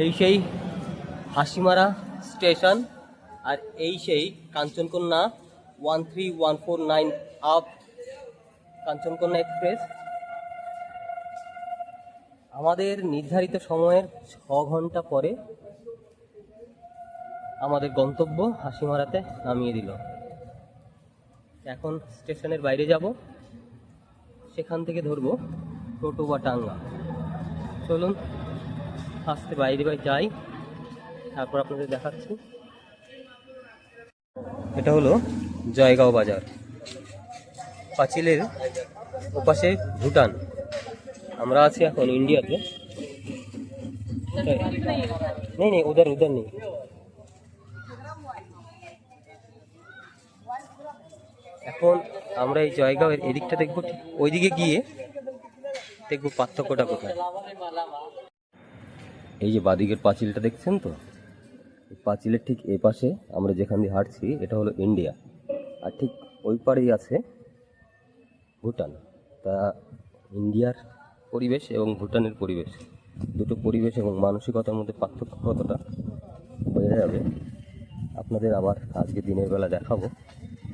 এই সেই হাসিমারা স্টেশন আর এই সেই কাঞ্চনকন্যা 13149 আপ কাঞ্চনকন্যা এক্সপ্রেস। আমাদের নির্ধারিত সময়ের 6 ঘন্টা পরে আমাদের গন্তব্য হাসিমারাতে নামিয়ে দিল। এখন স্টেশনের বাইরে যাব, সেখান থেকে ধরবো টোটো বা টাঙ্গা। চলুন আস্তে বাইরে যাই, তারপর আপনাদের দেখাচ্ছি। এটা হলো জয়গাঁও বাজার, পাঁচিলের ওপাশে ভুটান। আমরা আছি এখন ইন্ডিয়াতে। নেই উধার নেই। এখন আমরা এই জয়গাঁওয়ের এদিকটা দেখবো, ওইদিকে গিয়ে দেখবো পার্থক্যটা কোথায়। এই যে বাদিকের পাঁচিলটা দেখছেন তো, পাঁচিলের ঠিক এ পাশে আমরা যেখান দিয়ে হাঁটছি এটা হলো ইন্ডিয়া, আর ঠিক ওই পাড়েই আছে ভুটান। তা ইন্ডিয়ার পরিবেশ এবং ভুটানের পরিবেশ, দুটো পরিবেশ এবং মানসিকতার মধ্যে পার্থক্য কতটা বোঝা যাবে আপনাদের আবার আজকে দিনের বেলা দেখাবো,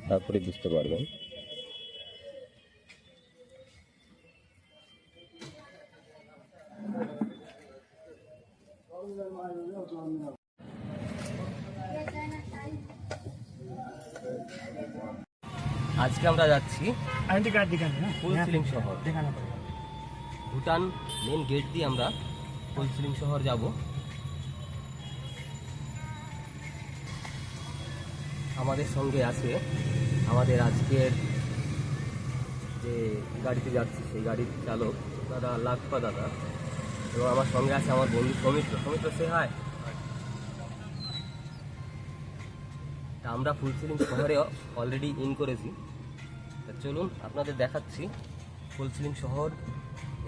তারপরে বুঝতে পারবেন। আজকে আমরা যাচ্ছি ফুলসিলিং শহর। ভুটান মেন গেট দিয়ে আমরা ফুলসিলিং শহর যাব। আমাদের সঙ্গে আছে আমাদের আজকের যে গাড়িতে যাচ্ছি সেই গাড়ির চালক দাদা লাখপা দাদা, এবং আমার সঙ্গে আছে আমার বন্ধু সৌমিত্র সে হায়। তা আমরা ফুলসিলিং শহরে অলরেডি ইন করেছি। তা চলুন আপনাদের দেখাচ্ছি ফুলসিলিং শহর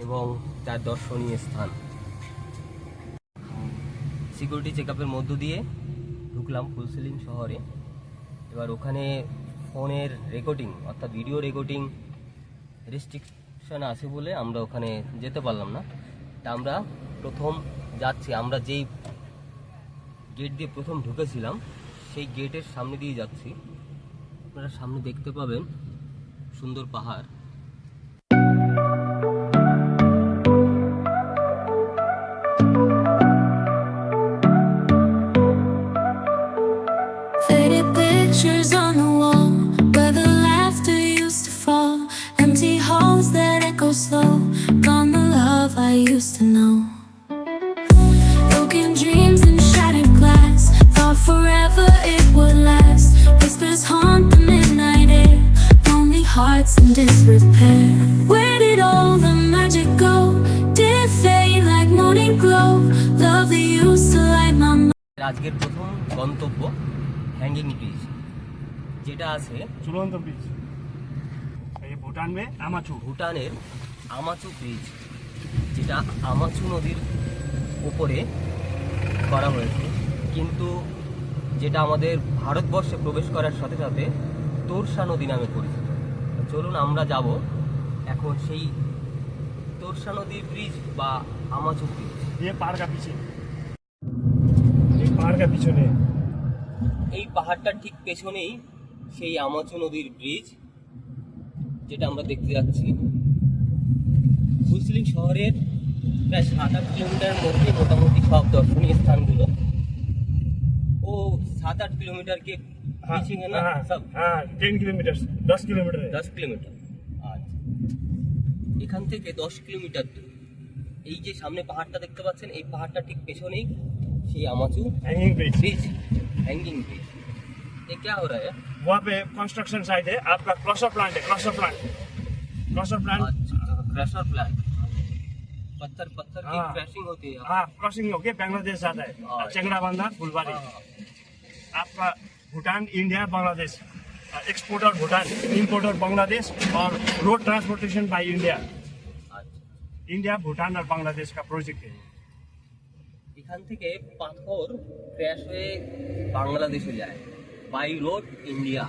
এবং তার দর্শনীয় স্থান। সিকিউরিটি চেক আপের মধ্য দিয়ে ঢুকলাম ফুলসিলিং শহরে। এবার ওখানে ফোনের রেকর্ডিং অর্থাৎ ভিডিও রেকর্ডিং রেস্ট্রিকশন আছে বলে আমরা ওখানে যেতে পারলাম না। তা আমরা প্রথম যাচ্ছি, আমরা যেই গেট দিয়ে প্রথম ঢুকেছিলাম সেই গেটের সামনে দিয়ে যাচ্ছি। আপনারা সামনে দেখতে পাবেন সুন্দর পাহাড়। Faded pictures on the wall where the laughter used to fall, empty halls that echo slow, gone the love I used to know. Broken dreams and shattered glass, thought forever it would last. Whispers haunt the midnight air, lonely hearts in disrepair. Where did all the magic go? Did it fade like morning glow? Love that used to light my mind. আজকের প্রথম গন্তব্য hanging bridge, যেটা আছে चुलंत bridge ये भूटान में आमाचू। ভুটানের আমাচু bridge, যেটা আমাচু নদীর উপরে করা হয়েছে, কিন্তু যেটা আমাদের ভারতবর্ষে প্রবেশ করার সাথে সাথে তোরসা নদী নামে পরিচিত। চলুন আমরা যাব এখন সেই তোরসা নদীর ব্রিজ বা আমাচু ব্রিজ। ये पहाड़ का पीछे, ये पहाड़ का पीछे ने এই পাহাড়টার ঠিক পেছনেই সেই আমাচু নদীর ব্রিজ, যেটা আমরা দেখতে যাচ্ছি। ফুলসিলিং শহরের প্রায় 7-8 কিলোমিটারের মধ্যে মোটামুটি সব দর্শনীয় স্থানগুলো। ও 7-8 किलोमीटर के पीछे है ना सब? हाँ 10 किलोमीटर 10 किलोमीटर है। 10 কিলোমিটার। আচ্ছা, এখান থেকে 10 কিলোমিটার দূর। এই যে সামনে পাহাড়টা দেখতে পাচ্ছেন, এই পাহাড়টা ঠিক পেছনেই সেই Amochu hanging bridge. Bridge, hanging bridge. ये क्या हो रहा है? वहाँ पे कंस्ट्रक्शन साइट है, आपका क्लस्टर प्लांट है। क्लस्टर प्लांट क्रशर प्लांट, पत्थर की हाँ। क्रशिंग होती है। हाँ क्रॉसिंग होके बांग्लादेश जाता है, चंगड़ा बांधा फुलबारी। आपका Bhutan India Bangladesh, exporter Bhutan, importer Bangladesh, और road transportation by India. India Bhutan और बांग्लादेश का प्रोजेक्ट है। এখান থেকে পাথর ক্র্যাশ হয়ে বাংলাদেশে যায় বাই রোড ইন্ডিয়া,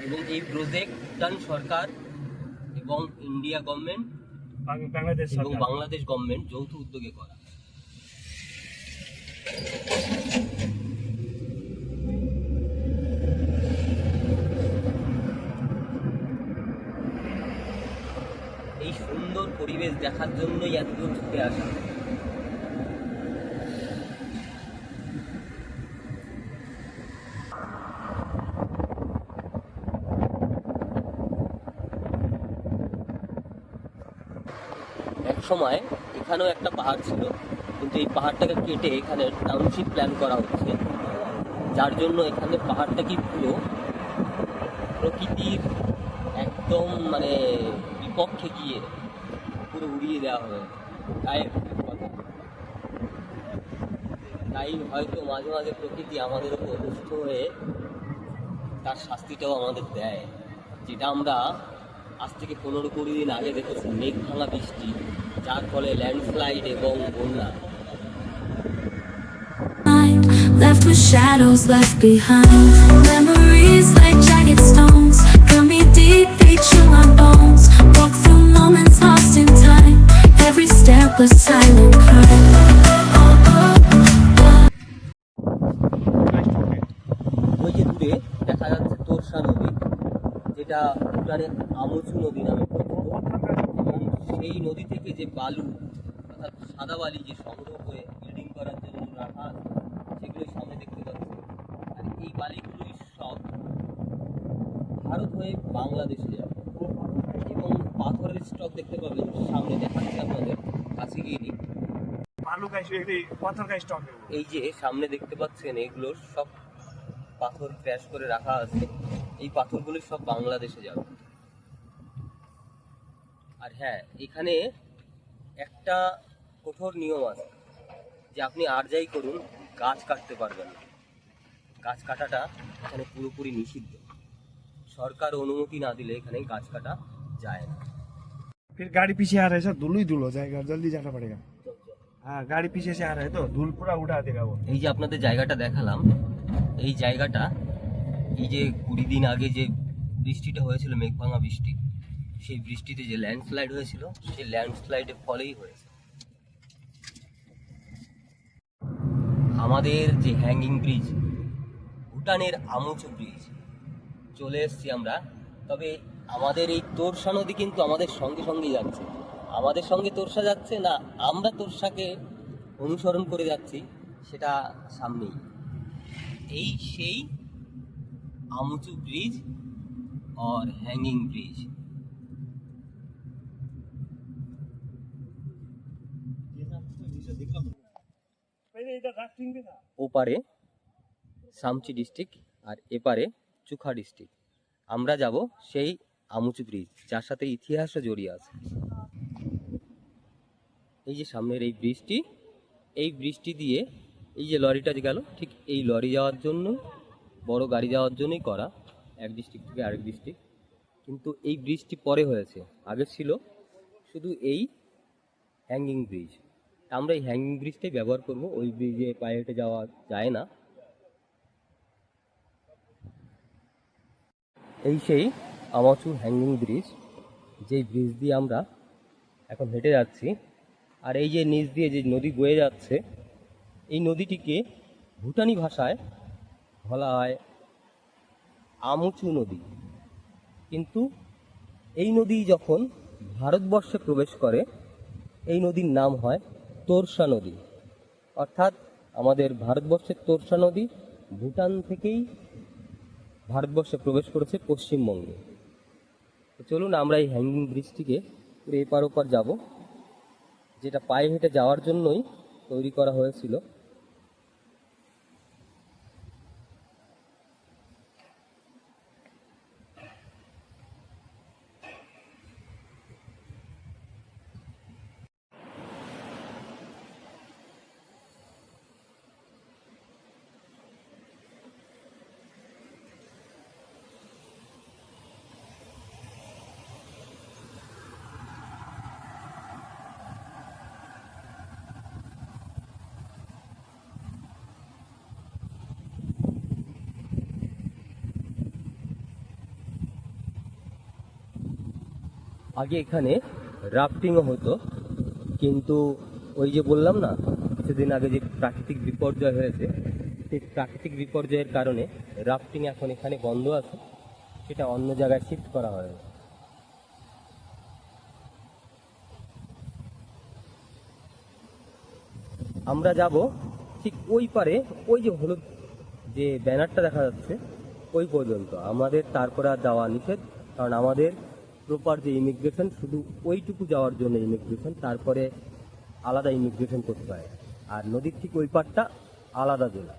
এবং এই প্রজেক্ট ভুটান সরকার এবং ইন্ডিয়া গভর্নমেন্ট बांग्लादेश এবং सरकार। বাংলাদেশ গভর্নমেন্ট যৌথ উদ্যোগে করা। দেখার জন্যই এতদূর ছুটে আসা। এক সময় এখানেও একটা পাহাড় ছিল, কিন্তু এই পাহাড়টাকে কেটে এখানে টাউনশিপ প্ল্যান করা হচ্ছে, যার জন্য এখানে পাহাড়টা কি পুরো প্রকৃতির একদম মানে বিপক্ষে গিয়ে পুরো উড়িয়ে দেওয়া হবে। তাই হয়তো মাঝে মাঝে প্রকৃতি আমাদের উপর রুষ্ট হয়ে তার শাস্তিটাও আমাদের দেয়, যেটা আমরা আজ থেকে 15-20 দিন আগে দেখেছি, মেঘ ভাঙা বৃষ্টি, যার ফলে ল্যান্ডস্লাইড এবং বন্যা। Left with shadows left behind. Memories like jagged stones cut me deep, reaching my bones. Walk through moments lost in time. Every step was silent cry. ওই যে দূরে দেখা যাচ্ছে তোরসা নদী, যেটা ভুটানের আমুচু নদী নামে পরিচিত। এবং সেই নদী থেকে যে বালু অর্থাৎ সাদা বালি যে সংগ্রহ করে বিল্ডিং করার জন্য রাখা আছে, সেগুলোই সামনে দেখতে পাচ্ছি। আর এই বালিগুলোই সব ভারত হয়ে বাংলাদেশে যাবে। এবং পাথরের স্টক দেখতে পাবেন সামনে, দেখাচ্ছে আপনাদের কাছে গিয়ে নিই। এই যে সামনে দেখতে পাচ্ছেন, এগুলো সব পাথর ক্র্যাশ করে রাখা আছে। এই পাথরগুলো সব বাংলাদেশে যাবে। আর হ্যাঁ, এখানে একটা কঠোর নিয়ম আছে যে আপনি আর যাই করুন, গাছ কাটতে পারবেন না। গাছ কাটাটা এখানে পুরোপুরি নিষিদ্ধ। সরকার অনুমতি না দিলে এখানে গাছ কাটা যায় না। फिर गाड़ी पीछे आ रहा है सर, धूल ही धूल हो जाएगा, जल्दी जाना पड़ेगा। हाँ, गाड़ी पीछे से आ रहा है तो धूल पूरा उठा देगा वो। এই যে আপনাদের জায়গাটা দেখালাম, এই জায়গাটা এই যে 20 দিন আগে যে বৃষ্টিটা হয়েছিল, মেঘ ভাঙা বৃষ্টি, সেই বৃষ্টিতে যে ল্যান্ডস্লাইড হয়েছিল, সেই ল্যান্ডস্লাইডের ফলেই হয়েছে। আমাদের যে হ্যাঙ্গিং ব্রিজ, ভুটানের আমুচু ব্রিজ, চলে এসেছি আমরা। তবে আমাদের এই তোরসা নদী কিন্তু আমাদের সঙ্গে সঙ্গেই যাচ্ছে। আমাদের সঙ্গে তোরসা যাচ্ছে না, আমরা তোরসাকে অনুসরণ করে যাচ্ছি, সেটা সামনেই। এই সেই আমুচু ব্রিজ और হ্যাঙ্গিং ব্রিজ। ওপারে সামচি ডিস্ট্রিক্ট আর এপারে চুখা ডিস্ট্রিক্ট। আমরা যাব সেই আমুচু ব্রিজ, যার সাথে ইতিহাসও জড়িয়ে আছে। এই যে সামনের এই ব্রিজটি, এই ব্রিজটি দিয়ে এই যে লরিটা গেল, ঠিক এই লরি যাওয়ার জন্য, বড় গাড়ি যাওয়ার জন্যই করা, এক ডিস্ট্রিক্ট থেকে আরেক ডিস্ট্রিক্ট। কিন্তু এই ব্রিজটি পরে হয়েছে, আগে ছিল শুধু এই হ্যাঙ্গিং ব্রিজ। আমরা এই হ্যাঙ্গিং ব্রিজটাই ব্যবহার করব, ওই ব্রিজে পায়ে হেঁটে যাওয়া যায় না। এই সেই আমুচু হ্যাঙ্গিং ব্রিজ, যেই ব্রিজ দিয়ে আমরা এখন হেঁটে যাচ্ছি। আর এই যে নিচ দিয়ে যে নদী বয়ে যাচ্ছে, এই নদীটিকে ভুটানি ভাষায় বলা হয় আমুচু নদী। কিন্তু এই নদী যখন ভারতবর্ষে প্রবেশ করে, এই নদীর নাম হয় তোরসা নদী। অর্থাৎ আমাদের ভারতবর্ষের তোরসা নদী ভুটান থেকেই ভারতবর্ষে প্রবেশ করেছে পশ্চিমবঙ্গে। তো চলুন আমরা এই হ্যাঙ্গিং ব্রিজটিকে পুরো এপার ওপার যাব, যেটা পায়ে হেঁটে যাওয়ার জন্যই তৈরি করা হয়েছিল। আগে এখানে রাফটিংও হতো, কিন্তু ওই যে বললাম না কিছুদিন আগে যে প্রাকৃতিক বিপর্যয় হয়েছে, সেই প্রাকৃতিক বিপর্যয়ের কারণে রাফটিং এখন এখানে বন্ধ আছে, সেটা অন্য জায়গায় শিফট করা হয়েছে। আমরা যাব ঠিক ওই পারে, ওই যে হলুদ যে ব্যানারটা দেখা যাচ্ছে ওই পর্যন্ত। আমাদের তারপরে আর যাওয়া নিষেধ, কারণ আমাদের প্রপার যে ইমিগ্রেশন শুধু ওইটুকু যাওয়ার জন্য ইমিগ্রেশন, তারপরে আলাদা ইমিগ্রেশন করতে হয়। আর নদীর ঠিক ওই পারটা আলাদা জেলা।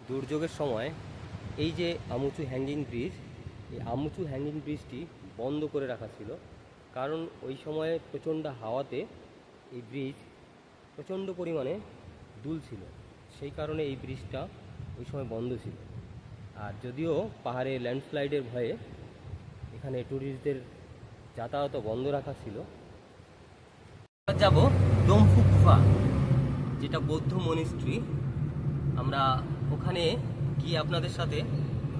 দুর্যোগের সময় এই যে আমুচু হ্যাঙ্গিং ব্রিজ, এই আমুচু হ্যাঙ্গিং ব্রিজটি বন্ধ করে রাখা ছিল, কারণ ওই সময়ে প্রচণ্ড হাওয়াতে এই ব্রিজ প্রচণ্ড পরিমাণে দুলছিল। সেই কারণে এই ব্রিজটা ওই সময় বন্ধ ছিল। আর যদিও পাহাড়ে ল্যান্ডস্লাইডের ভয়ে এখানে ট্যুরিস্টদের যাতায়াত বন্ধ রাখা ছিল। যাব ডোমফু গুফা, যেটা বৌদ্ধ মনিস্ট্রি। আমরা ওখানে গিয়ে আপনাদের সাথে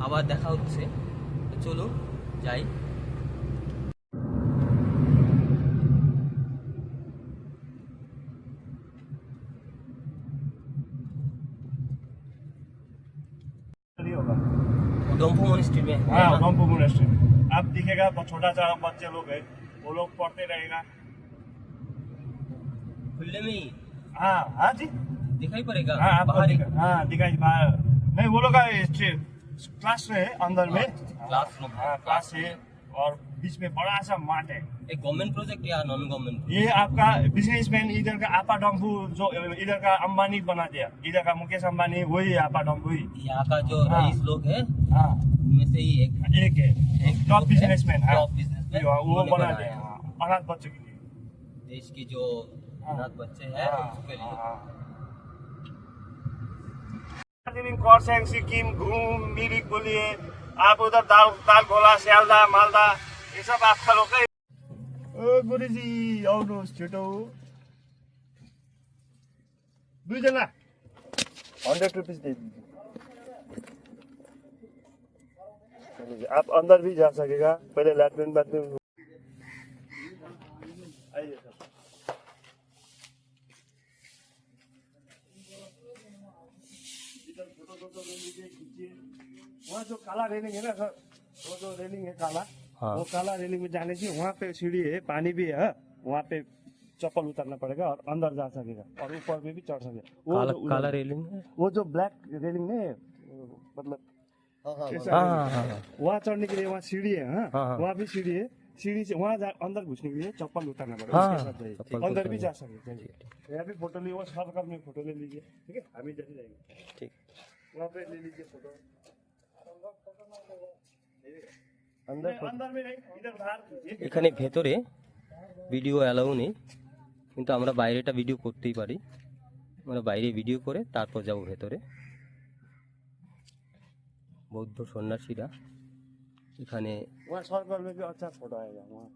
আবার দেখা হচ্ছে। চলুন যাই। डोम्फू मोनेस्ट्री में। हाँ, डोम्फू मोनेस्ट्री में अब दिखेगा, छोटा सा बच्चे लोग है, वो लोग पढ़ते रहेगा। खुले में ही हाँ हाँ जी, दिखाई पड़ेगा। हाँ आपको बाहर ही? हाँ दिखाई बाहर नहीं, वो लोग का क्लास है अंदर में। क्लासरूम। हाँ क्लास है, और बीच में बड़ा सा मार्ट है। एक गवर्नमेंट प्रोजेक्ट या नॉन गवर्नमेंट? ये आपका बिजनेसमैन इधर का आपा डोम्फू, जो इधर का अंबानी बना दिया, इधर का मुकेश अंबानी, वही आपा डोम्फू ही। यहाँ का जो हाँ। रईस लोग है हाँ उनमें से ही एक एक है, टॉप बिजनेसमैन है, टॉप बिजनेसमैन वो उन्होंने बना बनाया दिया। है। हाँ, अनाथ बच्चों के लिए। देश की जो अनाथ बच्चे हैं उसके लिए। दार्जिलिंग, खरसाङ, सिक्किम, घूम, मिरिक बोलिए आप, उधर दाल दाल भोला, स्यालदा, मालदा, ये सब आपका लोग है। ओ गुरुजी आउनुहोस् छिटो। दुईजना 100 रुपीज दे दीजिए। आप अंदर भी जा सकेगा, पहले लैट्रिन बाथरूम। आइए सर। फोटो ले लीजिए, खींचिए। वहाँ जो काला रेलिंग है ना सर, वो जो रेलिंग है काला, हाँ। वो काला रेलिंग में जाने से वहाँ पे सीढ़ी है, पानी भी है, वहाँ पे चप्पल उतारना पड़ेगा और अंदर जा सकेगा, और ऊपर में भी चढ़ सकेगा। वो काला जो उधर- काला रेलिंग है। वो जो ब्लैक रेलिंग नहीं है, मतलब ऐसा हाँ रेलिंग हाँ है। हाँ वहाँ चढ़ने के लिए वहाँ सीढ़ी है। हाँ, हाँ, हाँ। वहाँ भी सीढ़ी है, सीढ़ी से वहाँ अंदर घुसने के लिए चप्पल उतारना पड़ेगा। हाँ, उसके साथ जाइए। चप्पल अंदर भी उतारना। जा सकते, चलिए। यहाँ भी फोटो लिए, वो सर्कल में फोटो ले लीजिए, ठीक है, हम ही चले जाएंगे। ठीक। वहाँ पे ले लीजिए फोटो। अंदर अंदर में नहीं, इधर बाहर कीजिए। এখানে ভেতরে ভিডিও অ্যালাউ নেই, কিন্তু আমরা বাইরেটা ভিডিও করতেই পারি। আমরা বাইরে ভিডিও করে তারপর যাব ভেতরে। বৌদ্ধ সন্ন্যাসীরা এখানে वहाँ सर्कल में भी अच्छा फोटो आएगा वहाँ।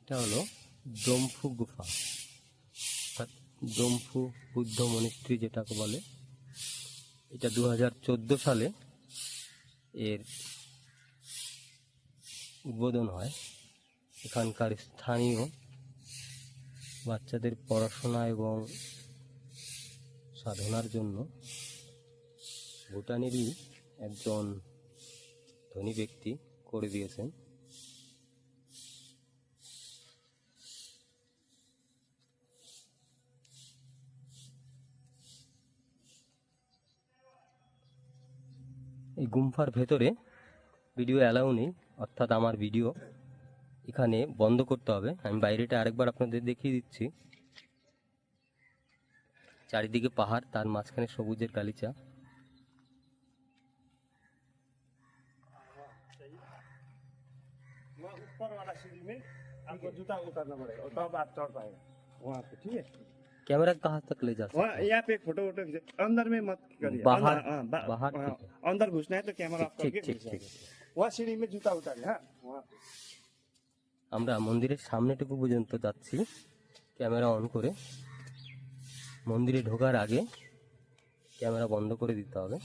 এটা হলো ডোমফু গুফা, অর্থাৎ ডোমফু বুদ্ধ মনিস্ট্রি যেটাকে বলে। এটা 2014 সালে এর উদ্বোধন হয়। এখানকার স্থানীয় বাচ্চাদের পড়াশোনা এবং সাধনার জন্য ভুটানেরই একজন ধনী ব্যক্তি করে দিয়েছেন। এই গুম্ফার ভেতরে ভিডিও অ্যালাউ নেই, অর্থাৎ আমার ভিডিও এখানে বন্ধ করতে হবে। আমি বাইরেটা আরেকবার আপনাদের দেখিয়ে দিচ্ছি। চারিদিকে পাহাড়, তার মাঝখানে সবুজের গালিচা। वहाँ ऊपर वाला सीढ़ी में आपको जूता उतारना पड़ेगा और तब आप चढ़ पाएगा वहाँ पे, ठीक है। कैमरा कहाँ तक ले जा सकते वहाँ यहाँ पे फोटो वोटो खींचे, अंदर में मत करिए, बाहर, अंदर, हाँ, बाहर हाँ, ठीक अंदर घुसना है तो कैमरा ऑफ ठीक करके ठीक घुस ठीक। जाइए। वहाँ सीढ़ी में जूता उतारिए, हाँ वहाँ पे। আমরা মন্দিরের সামনেটুকু পর্যন্ত যাচ্ছি ক্যামেরা অন করে। মন্দিরে ঢোকার আগে ক্যামেরা বন্ধ করে দিতে হবে।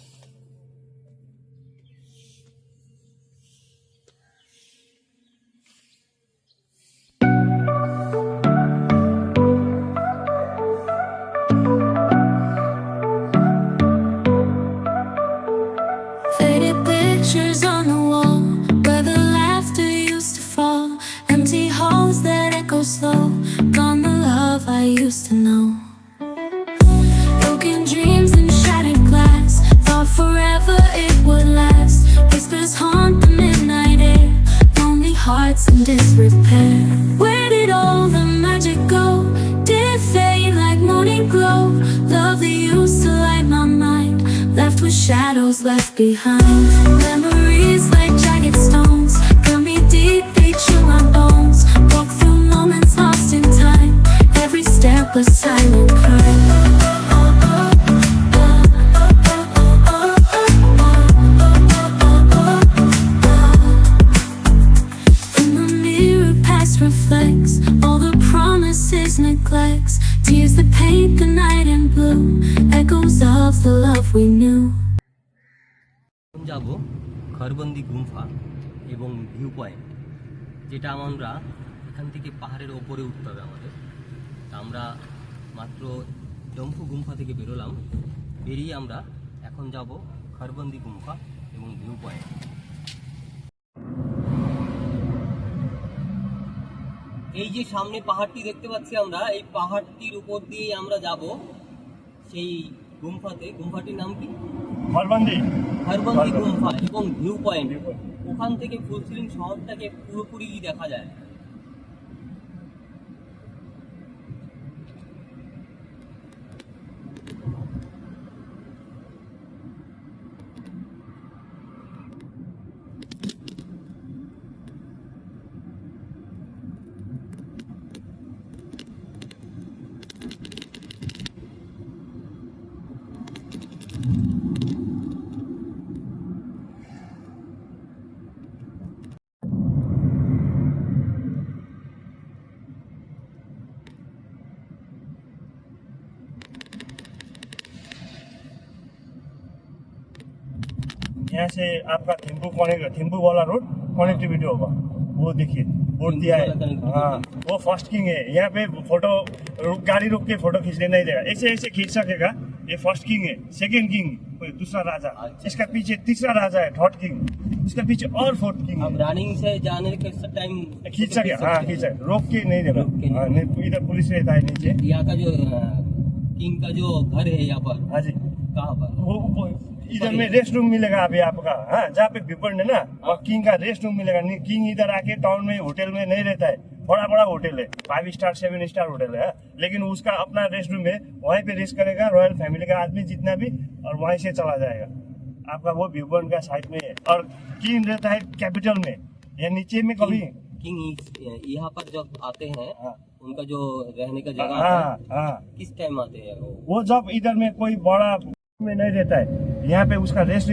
Faded pictures on the wall where the laughter used to fall. Empty halls that echo slow. Gone the love I used to know. Broken dreams and shattered glass. Thought forever it would last. Whispers haunt the midnight air. Lonely hearts in disrepair. Where did all the magic go? Did it fade like morning glow? Love that used to light my mind, left with shadows left behind. Memories like jagged stones, cut me deep, they chill my bones. Walk through moments lost in time, every step a silent cry. In the mirror past reflects all the promises, neglects, tears that paint the night in blue, echoes of the love we knew. এখন যাব খরবন্দি গুম্ফা এবং view point, যেটা আমরা এখান থেকে পাহাড়ের ওপরে উঠতে হবে আমাদের। তা আমরা মাত্র ডম্ফু গুম্ফা থেকে বেরোলাম, বেরিয়ে আমরা এখন যাব খরবন্দি গুম্ফা এবং ভিউ পয়েন্ট। এই যে সামনে পাহাড়টি দেখতে পাচ্ছি আমরা, এই পাহাড়টির উপর দিয়ে আমরা যাব সেই গুম্ফাতে। গুম্ফাটির নাম কি? खरबंदी খরবন্দি গুম্ফা এবং ভিউ পয়েন্ট। ওখান থেকে ফুলসিলিং শহরটাকে পুরোপুরি দেখা যায়। यहाँ से आपका थिम्पू वाला रोड कनेक्टिविटी होगा, वो देखिए बोर्ड दिया है। हाँ, वो फर्स्ट किंग है। यहाँ पे फोटो गाड़ी रोक के फोटो खींचने नहीं देगा, ऐसे ऐसे खींच सकेगा। ये फर्स्ट किंग है। सेकंड किंग कोई दूसरा राजा, इसका पीछे तीसरा राजा है, थर्ड किंग, इसका पीछे और फोर्थ किंग अब रनिंग से जाने के टाइम खींच सके। हाँ खींच सके, रोक के नहीं देगा। रोक के नहीं। हाँ, नहीं, इधर पुलिस रहता है नीचे। यहाँ का जो किंग का जो घर है यहाँ पर, हाँ जी, कहाँ पर? वो इधर में रेस्ट रूम मिलेगा अभी आपका। हाँ, जहाँ पे व्यूपॉइंट है ना, वहाँ किंग का रेस्ट रूम मिलेगा। नहीं, किंग इधर आके टाउन में होटल में नहीं रहता है, बड़ा बड़ा होटल है, 5 स्टार 7 स्टार होटल है। लेकिन उसका अपना रेस्ट रूम है, वहीं पे रेस्ट करेगा रॉयल फैमिली का आदमी जितना भी, और वहीं से चला जाएगा। आपका वो व्यूपॉइंट का साइड में है। और किंग रहता है कैपिटल में या नीचे में कभी। किंग यहाँ पर जब आते हैं, हाँ। उनका जो रहने का जगह हाँ है, हाँ, किस टाइम आते हैं वो? वो जब इधर में कोई बड़ा में नहीं रहता है, यहाँ पे उसका रेस्ट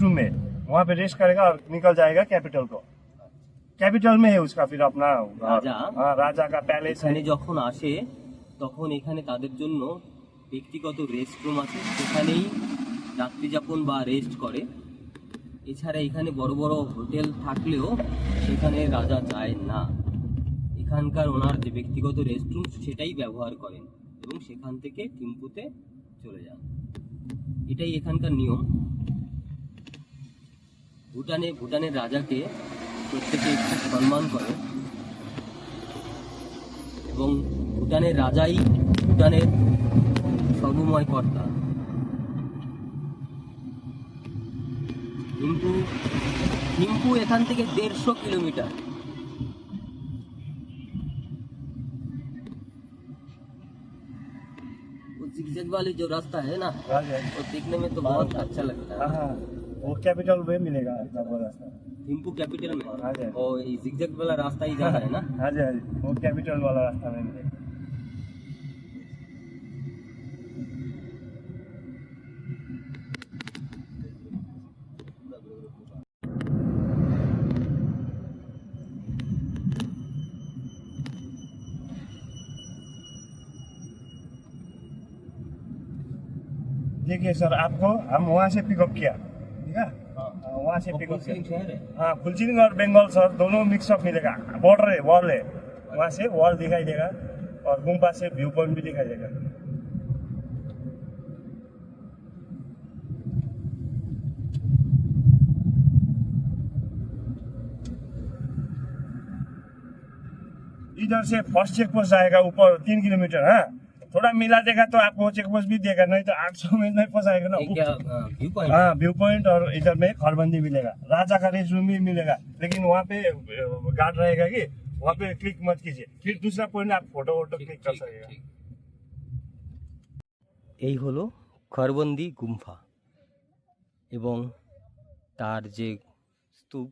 रूम है, वहाँ पे रेस्ट करेगा और निकल जाएगा कैपिटल को। कैपिटल में है उसका फिर अपना राजा। हाँ, राजा का पैलेस है। এখানে যখন আসে তখন এখানে তাদের জন্য ব্যক্তিগত রেস্ট রুম আছে, সেখানেই রাত্রিযাপন বা রেস্ট করে। এছাড়া এখানে বড় বড় হোটেল থাকলেও সেখানে রাজা যায় না। এখানকার ওনার যে ব্যক্তিগত রেস্ট রুম সেটাই ব্যবহার করেন এবং সেখান থেকে থিম্পুতে চলে যান। এটাই এখানকার নিয়ম। ভুটানের রাজাকে প্রত্যেকে খুব সম্মান করে এবং ভুটানের রাজাই ভুটানের সর্বময় কর্তা। थिम्पू एखान থেকে 150 किलोमीटर। वो जिगजैग वाली जो रास्ता है ना, वो देखने में तो बहुत अच्छा लगता है। हाँ, वो कैपिटल में मिलेगा आपका वो रास्ता। थिम्पू कैपिटल में। हाँ जी। और ये जिगजैग वाला रास्ता ही जाता है ना। हाँ जी, वो कैपिटल वाला रास्ता में मिलेगा। देखिए सर, आपको हम वहाँ से पिकअप किया, ठीक है? वहाँ से पिकअप फुलसिलिंग किया। शहर है। हाँ, फुलसिलिंग और बंगाल सर दोनों मिक्सअप मिलेगा। बॉर्डर है, वॉल है, वहाँ से वॉल दिखाई देगा और गुम्बा से व्यू पॉइंट भी दिखाई देगा। इधर से फर्स्ट चेक पोस्ट आएगा ऊपर 3 किलोमीटर। हाँ, थोड़ा मिला देगा तो आपको चेक पोस्ट भी देगा, नहीं तो 800 में नहीं फंसाएगा ना। ये क्या व्यू पॉइंट? हाँ, व्यू पॉइंट और इधर में खरबंदी मिलेगा, राजा का रेस्ट रूम भी मिलेगा, लेकिन वहाँ पे गार्ड रहेगा कि वहाँ पे क्लिक मत कीजिए। फिर दूसरा पॉइंट आप फोटो क्लिक कर सकेगा। এই হলো খরবন্দি গুম্ফা এবং তার যে স্তূপ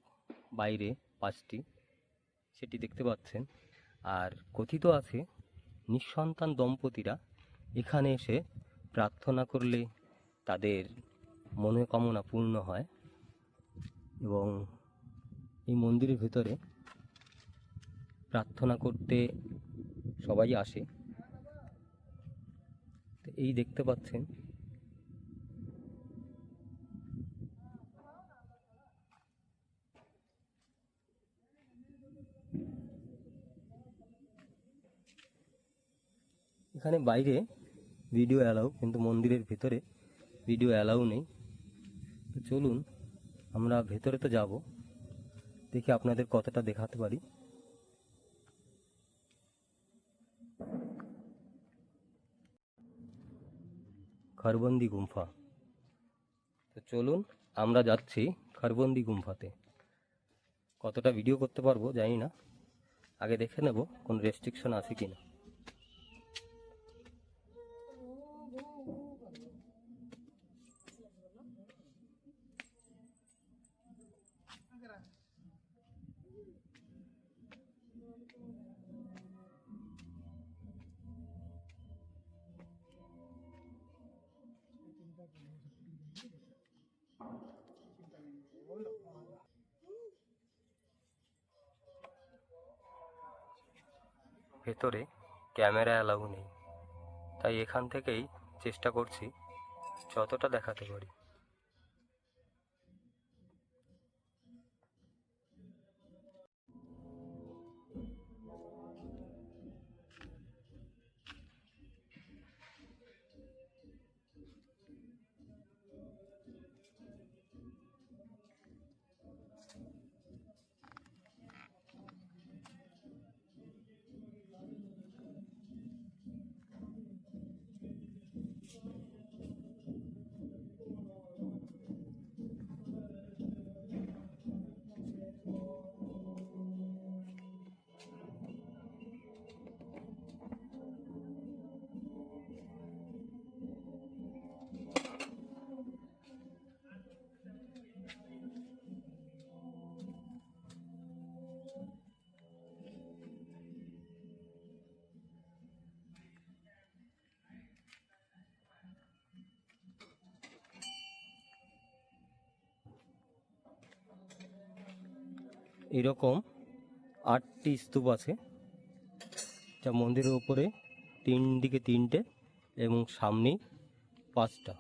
বাইরে 5টি সেটি দেখতে পাচ্ছেন। আর কথিত আছে নিঃসন্তান দম্পতিরা এখানে এসে প্রার্থনা করলে তাদের মনোকামনা পূর্ণ হয় এবং এই মন্দিরের ভেতরে প্রার্থনা করতে সবাই আসে। তো এই দেখতে পাচ্ছেন এখানে বাইরে ভিডিও অ্যালাউ, কিন্তু মন্দিরের ভেতরে ভিডিও অ্যালাউ নেই। তো চলুন আমরা ভেতরে তো যাব, দেখি আপনাদের কতটা দেখাতে পারি। খরবন্দি গুম্ফা। তো চলুন আমরা যাচ্ছি খরবন্দি গুম্ফাতে। কতটা ভিডিও করতে পারবো জানি না, আগে দেখে নেব কোন রেস্ট্রিকশন আছে কিনা। ভেতরে ক্যামেরা অ্যালাউ নেই, তাই এখান থেকেই চেষ্টা করছি যতটা দেখাতে পারি। এরকম 8টি স্তূপ আছে, যা মন্দিরের উপরে 3 দিকে 3টে এবং সামনেই 5টা।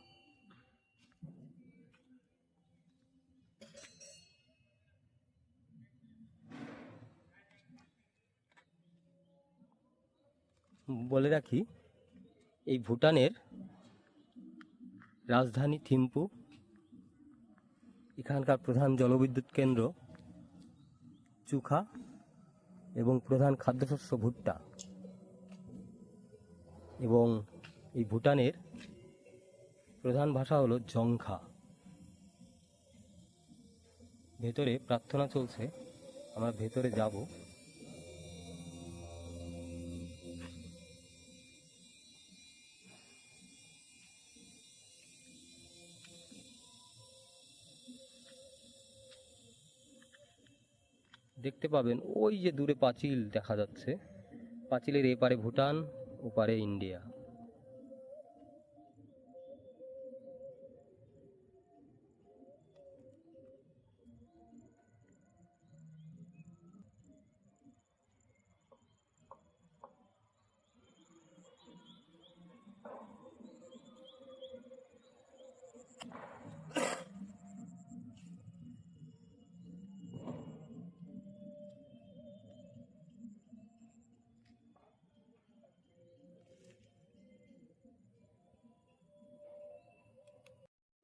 বলে রাখি, এই ভুটানের রাজধানী থিম্পু। এখানকার প্রধান জলবিদ্যুৎ কেন্দ্র চুখা এবং প্রধান খাদ্যশস্য ভুট্টা। এবং এই ভুটানের প্রধান ভাষা হলো জংখা। ভেতরে প্রার্থনা চলছে, আমরা ভেতরে যাব। দেখতে পাবেন ওই যে দূরে পাঁচিল দেখা যাচ্ছে, পাঁচিলের এপারে ভুটান, ওপারে ইন্ডিয়া।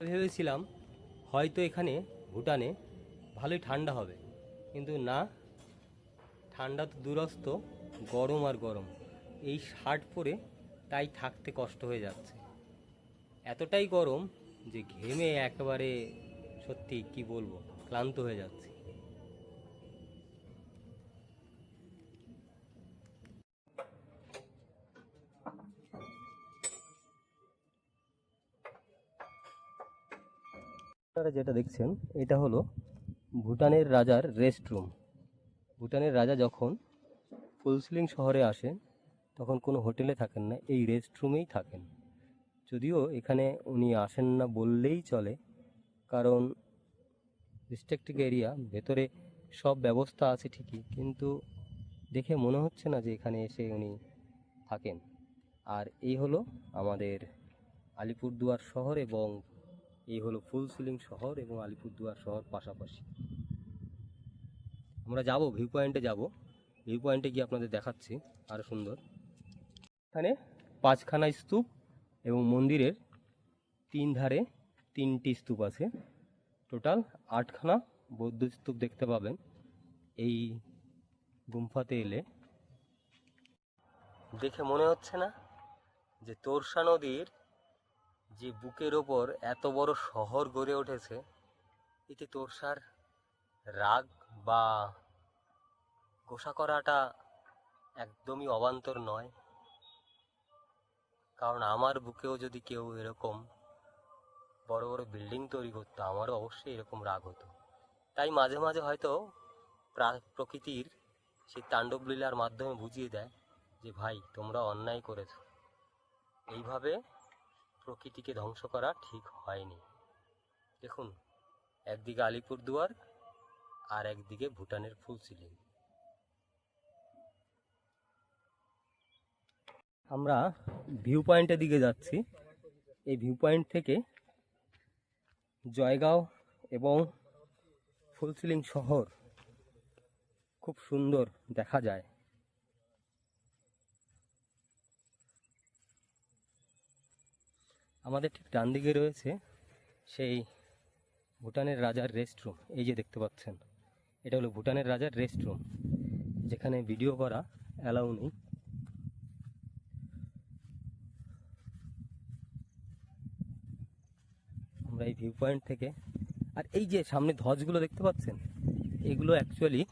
ভেবেছিলাম হয়তো এখানে ভুটানে ভালোই ঠান্ডা হবে, কিন্তু না, ঠান্ডা তো দূরস্থ, গরম আর গরম। এই শার্ট পরে তাই থাকতে কষ্ট হয়ে যাচ্ছে। এতটাই গরম যে ঘেমে একেবারে সত্যি কি বলবো, ক্লান্ত হয়ে যাচ্ছে। আপনারা যেটা দেখছেন এটা হলো ভুটানের রাজার রেস্ট রুম। ভুটানের রাজা যখন ফুলসিলিং শহরে আসেন তখন কোনো হোটেলে থাকেন না, এই রেস্ট রুমেই থাকেন। যদিও এখানে উনি আসেন না বললেই চলে, কারণ রিস্ট্রিক্টেড এরিয়া, ভেতরে সব ব্যবস্থা আছে ঠিকই, কিন্তু দেখে মনে হচ্ছে না যে এখানে এসে উনি থাকেন। আর এই হলো আমাদের আলিপুরদুয়ার শহর, এবং এই হলো ফুলসিলিং শহর এবং আলিপুরদুয়ার শহর পাশাপাশি। আমরা যাব ভিউ পয়েন্টে, যাব ভিউ পয়েন্টে গিয়ে আপনাদের দেখাচ্ছি আরও সুন্দর। এখানে 5খানা স্তূপ এবং মন্দিরের 3 ধারে 3টি স্তূপ আছে। টোটাল 8খানা বৌদ্ধ স্তূপ দেখতে পাবেন এই গুম্ফাতে এলে। দেখে মনে হচ্ছে না যে তোরসা নদীর যে বুকের ওপর এত বড় শহর গড়ে উঠেছে, এতে তোরসার রাগ বা গোসা করাটা একদমই অবান্তর নয়। কারণ আমার বুকেও যদি কেউ এরকম বড় বড় বিল্ডিং তৈরি করতো, আমারও অবশ্যই এরকম রাগ হতো। তাই মাঝে মাঝে হয়তো প্রকৃতির সেই তাণ্ডব লীলার মাধ্যমে বুঝিয়ে দেয় যে ভাই তোমরা অন্যায় করেছো, এইভাবে প্রকৃতিকে ধ্বংস করা ঠিক হয়নি। দেখুন, একদিকে আলিপুরদুয়ার আর একদিকে ভুটানের ফুলসিলিং। আমরা ভিউ পয়েন্টের দিকে যাচ্ছি। এই ভিউ পয়েন্ট থেকে জয়গাঁও এবং ফুলসিলিং শহর খুব সুন্দর দেখা যায়। আমাদের ঠিক ডান দিকে রয়েছে সেই ভুটানের রাজার রেস্ট রুম। এই যে দেখতে পাচ্ছেন, এটা হলো ভুটানের রাজার রেস্ট রুম, যেখানে ভিডিও করা অ্যালাউ নেই। আমরা এই ভিউ পয়েন্ট থেকে, আর এই যে সামনে ধ্বজগুলো দেখতে পাচ্ছেন, এগুলো অ্যাকচুয়ালি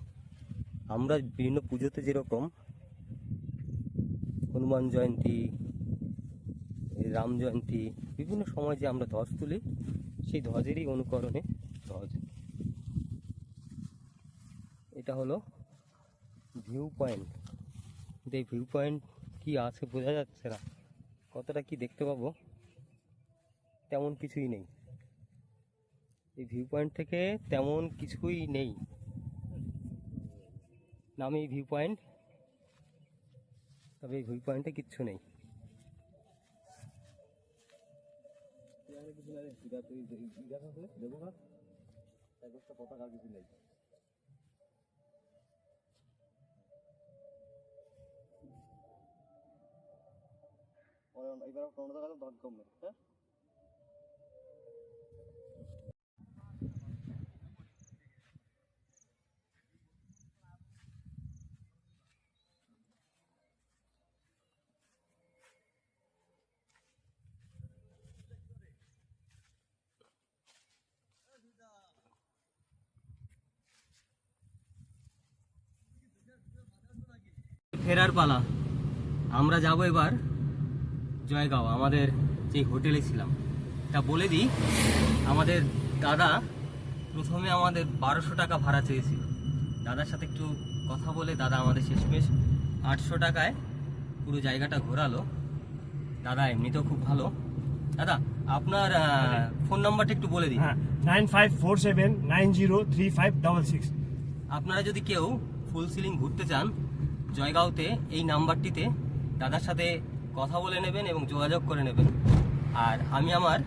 আমরা বিভিন্ন পুজোতে যেরকম হনুমান জয়ন্তী, রাম জয়ন্তী, বিভিন্ন সময় যে আমরা ধ্বজ তুলি, সেই ধ্বজেরই অনুকরণে ধ্বজ। এটা হলো ভিউ পয়েন্ট। কিন্তু এই ভিউ পয়েন্ট কি আছে বোঝা যাচ্ছে না, কতটা কি দেখতে পাবো তেমন কিছুই নেই। এই ভিউ পয়েন্ট থেকে তেমন কিছুই নেই, নামে এই ভিউ পয়েন্ট, তবে এই ভিউ পয়েন্টে কিচ্ছু নেই। ফেরার পালা। আমরা যাব এবার জয়গাঁও, আমাদের যে হোটেলে ছিলাম। তা বলে দিই, আমাদের দাদা প্রথমে আমাদের 1200 টাকা ভাড়া চেয়েছিল। দাদার সাথে একটু কথা বলে দাদা আমাদের শেষমেশ 800 টাকায় পুরো জায়গাটা ঘোরালো। দাদা এমনিতেও খুব ভালো। দাদা আপনার ফোন নাম্বারটা একটু বলে দিন। হ্যাঁ, 9547903566। আপনারা যদি কেউ ফুল সিলিং ঘুরতে চান জয়গাঁওতে, এই নাম্বারটিতে দাদার সাথে কথা বলে নেবেন এবং যোগাযোগ করে নেবেন। আর আমি আমার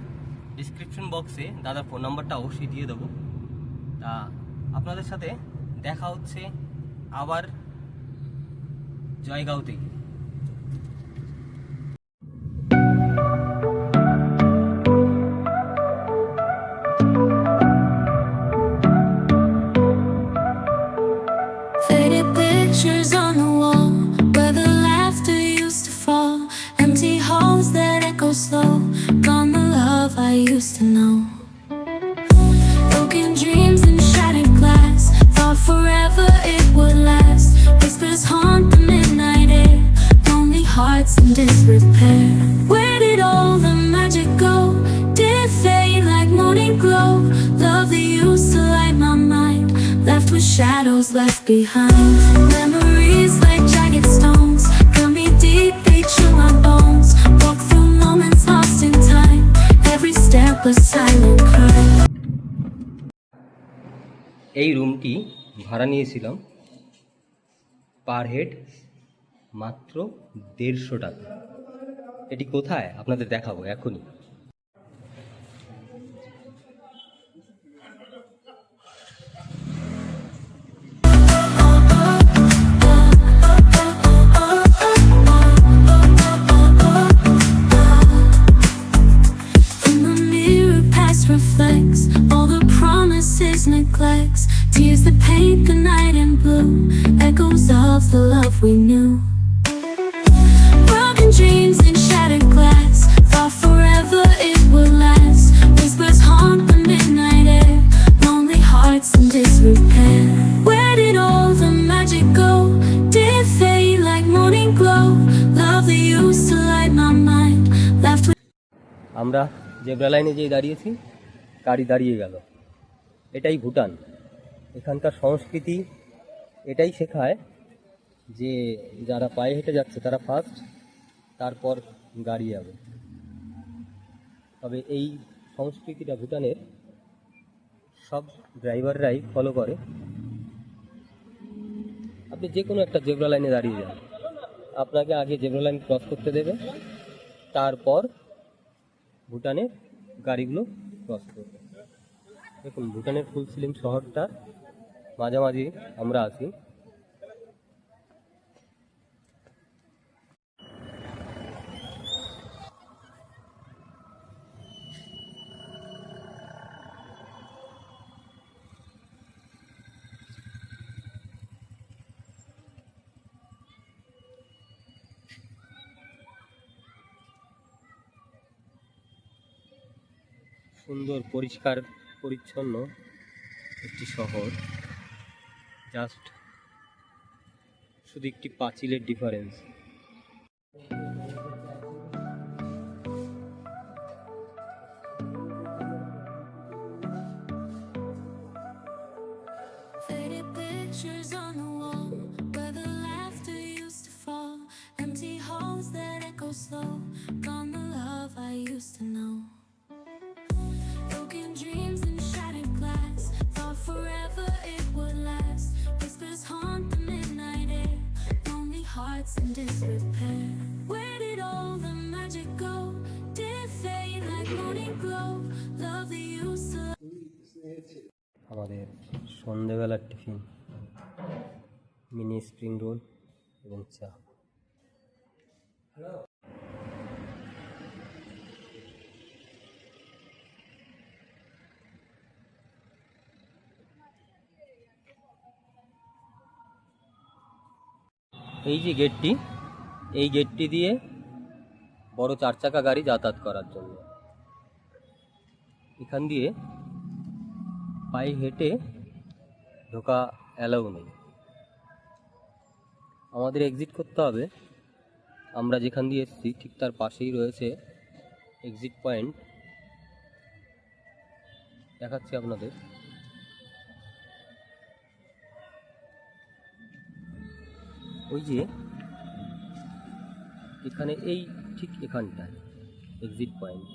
ডিসক্রিপশন বক্সে দাদার ফোন নাম্বারটা অবশ্যই দিয়ে দেবো। তা আপনাদের সাথে দেখা হচ্ছে আবার জয়গাঁওতে। Faded pictures on the wall where the laughter used to fall. Empty halls that echo slow. Gone the love I used to know. Broken dreams and shattered glass. Thought forever it would last. Whispers haunt the midnight air. Lonely hearts in disrepair. Where did all the magic go? Did it fade like morning glow? Love that used to light my mind, left with shadows left behind. Memories like jagged stones, cut me deep, they chill my bones. Walk through moments lost in time. Every step a silent cry. এই রুমটি ভাড়া নিয়েছিলাম per head মাত্র 150 টাকা। এটি কোথায় আপনাদের দেখাবো এখনই। In the mirror, past reflects all the promises, neglects, tears that paint the night in blue, echoes of the love we knew. Broken dreams and shattered glass, thought forever it would last. Whispers haunt the midnight air, lonely hearts in disrepair. Where did all the magic go? Did it fade like morning glow? Love that used to light my mind, left with আমরা zebra লাইনে যেয়ে দাঁড়িয়েছি, গাড়ি দাঁড়িয়ে গেল। এটাই ভুটান। এখানকার সংস্কৃতি এটাই শেখায় যে যারা পায়ে হেঁটে যাচ্ছে তারা ফার্স্ট, তারপর গাড়ি যাবে। তবে এই সংস্কৃতিটা ভুটানের সব ড্রাইভাররাই ফলো করে। আপনি যে কোনো একটা জেব্রা লাইনে দাঁড়িয়ে যান, আপনাকে আগে জেব্রা লাইন ক্রস করতে দেবে, তারপর ভুটানের গাড়িগুলো ক্রস করবে। দেখুন ভুটানের ফুল সিলিং শহরটা মাঝামাঝি আমরা আছি। সুন্দর পরিষ্কার পরিচ্ছন্ন একটি শহর, জাস্ট শুধু একটি পাঁচিলের difference. faded pictures on the wall where the laughter used to fall. Empty halls that echo slow. Gone the love I used to know. Broken dreams and shattered glass. Thought forever it would last. Whispers haunt the midnight air. Lonely hearts in disrepair. Where did all the magic go? Did it fade like morning glow? Love that used to আমাদের সন্ধেবেলার tiffin mini spring roll এবং চা। এই যে গেটটি, এই গেটটি দিয়ে বড় 4 চাকা গাড়ি যাতায়াত করার জন্য। এখান দিয়ে পায়ে হেঁটে ঢোকা অ্যালাউ নেই। আমাদের এক্সিট করতে হবে। আমরা যেখান দিয়ে এসেছি ঠিক তার পাশেই রয়েছে এক্সিট পয়েন্ট, দেখাচ্ছি আপনাদের। ওই যে এখানে, এই ঠিক এখানটায় এক্সিট পয়েন্ট।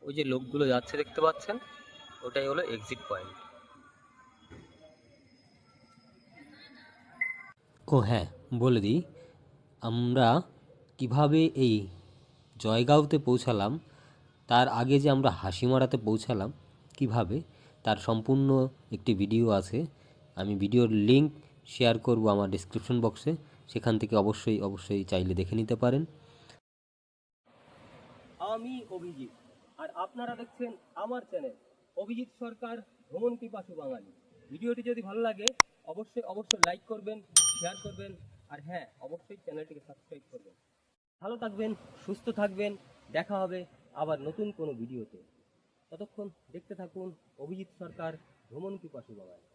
ওই যে লোকগুলো যাচ্ছে দেখতে পাচ্ছেন, ওটাই হলো এক্সিট পয়েন্ট। ও হ্যাঁ, বলে দিই আমরা কিভাবে এই জয়গাঁওতে পৌঁছালাম, তার আগে যে আমরা হাসিমারাতে পৌঁছালাম কিভাবে, তার সম্পূর্ণ একটি ভিডিও আছে। আমি ভিডিওর লিংক শেয়ার করব আমার ডেসক্রিপশন বক্সে, সেখান থেকে অবশ্যই চাইলে দেখে নিতে পারেন। আমি অভিজিৎ, আর আপনারা দেখছেন আমার চ্যানেল অভিজিৎ সরকার ভ্রমণ পিপাসু বাঙালি। ভিডিওটি যদি ভালো লাগে অবশ্যই লাইক করবেন, শেয়ার করবেন, আর হ্যাঁ, অবশ্যই চ্যানেলটিকে সাবস্ক্রাইব করবেন। ভালো থাকবেন, সুস্থ থাকবেন, দেখা হবে আবার নতুন কোনো ভিডিওতে। ততক্ষণ দেখতে থাকুন অভিজিৎ সরকার ভ্রমণ পিপাসু বাঙালি।